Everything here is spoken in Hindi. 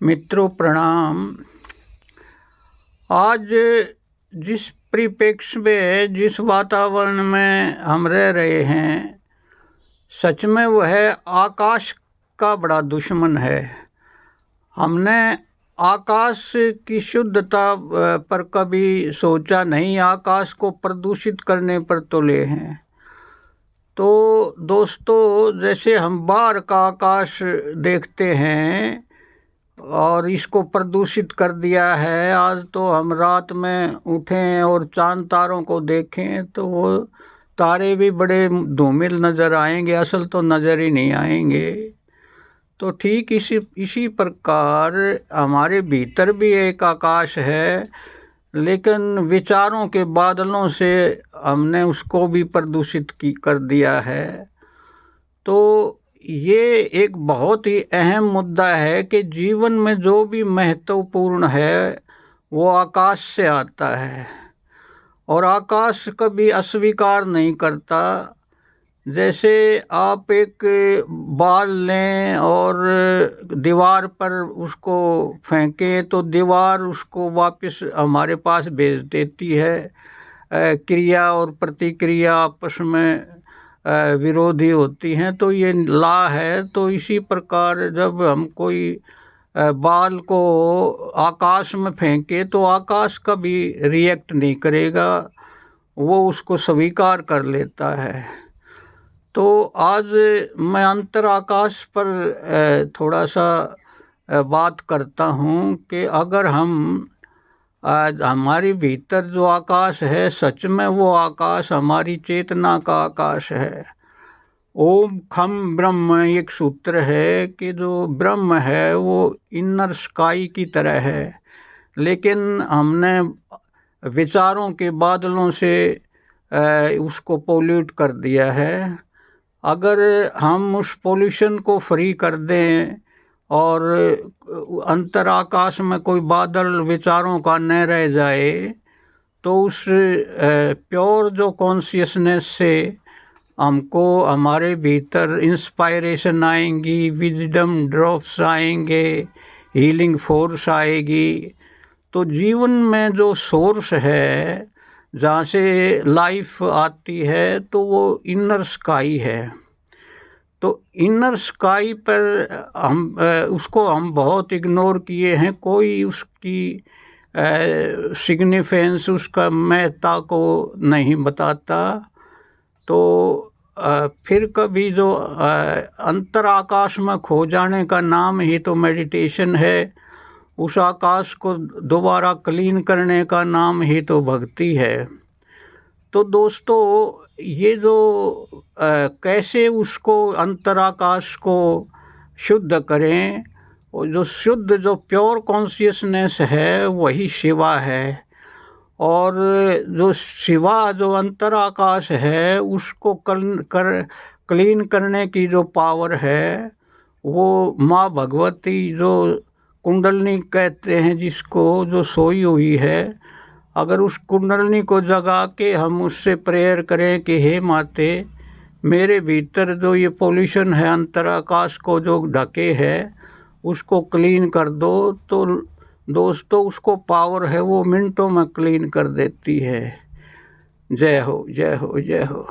मित्रों प्रणाम। आज जिस परिप्रेक्ष्य में, जिस वातावरण में हम रह रहे हैं, सच में वह आकाश का बड़ा दुश्मन है। हमने आकाश की शुद्धता पर कभी सोचा नहीं, आकाश को प्रदूषित करने पर तुले हैं। तो दोस्तों, जैसे हम बाहर का आकाश देखते हैं और इसको प्रदूषित कर दिया है, आज तो हम रात में उठें और चांद तारों को देखें तो वो तारे भी बड़े धूमिल नज़र आएंगे, असल तो नज़र ही नहीं आएंगे। तो ठीक इसी प्रकार हमारे भीतर भी एक आकाश है, लेकिन विचारों के बादलों से हमने उसको भी प्रदूषित कर दिया है। तो ये एक बहुत ही अहम मुद्दा है कि जीवन में जो भी महत्वपूर्ण है वो आकाश से आता है और आकाश कभी अस्वीकार नहीं करता। जैसे आप एक बॉल लें और दीवार पर उसको फेंकें तो दीवार उसको वापस हमारे पास भेज देती है। क्रिया और प्रतिक्रिया आपस में विरोधी होती हैं, तो ये लॉ है। तो इसी प्रकार जब हम कोई बॉल को आकाश में फेंके तो आकाश कभी रिएक्ट नहीं करेगा, वो उसको स्वीकार कर लेता है। तो आज मैं अंतर आकाश पर थोड़ा सा बात करता हूँ कि अगर हम आज हमारे भीतर जो आकाश है, सच में वो आकाश हमारी चेतना का आकाश है। ओम खम ब्रह्म एक सूत्र है कि जो ब्रह्म है वो इनर स्काई की तरह है, लेकिन हमने विचारों के बादलों से उसको पोल्यूट कर दिया है। अगर हम उस पोल्यूशन को फ्री कर दें और अंतर आकाश में कोई बादल विचारों का न रह जाए, तो उस प्योर जो कॉन्शियसनेस से हमको हमारे भीतर इंस्पायरेशन आएंगी, विजडम ड्रॉप्स आएंगे, हीलिंग फोर्स आएगी। तो जीवन में जो सोर्स है, जहाँ से लाइफ आती है, तो वो इनर स्काई है। तो इनर स्काई पर हम उसको हम बहुत इग्नोर किए हैं। कोई उसकी सिग्निफिकेंस, उसका महत्ता को नहीं बताता। तो फिर कभी जो अंतर आकाश में खो जाने का नाम ही तो मेडिटेशन है, उस आकाश को दोबारा क्लीन करने का नाम ही तो भक्ति है। तो दोस्तों, ये जो कैसे उसको अंतराकाश को शुद्ध करें, और जो शुद्ध जो प्योर कॉन्शियसनेस है वही शिवा है। और जो शिवा जो अंतराकाश है उसको क्लीन करने की जो पावर है, वो माँ भगवती जो कुंडलनी कहते हैं जिसको, जो सोई हुई है, अगर उस कुंडलनी को जगा के हम उससे प्रेयर करें कि हे माते, मेरे भीतर जो ये पोल्यूशन है अंतराकाश को जो ढके है उसको क्लीन कर दो, तो दोस्तों उसको पावर है, वो मिनटों में क्लीन कर देती है। जय हो, जय हो, जय हो।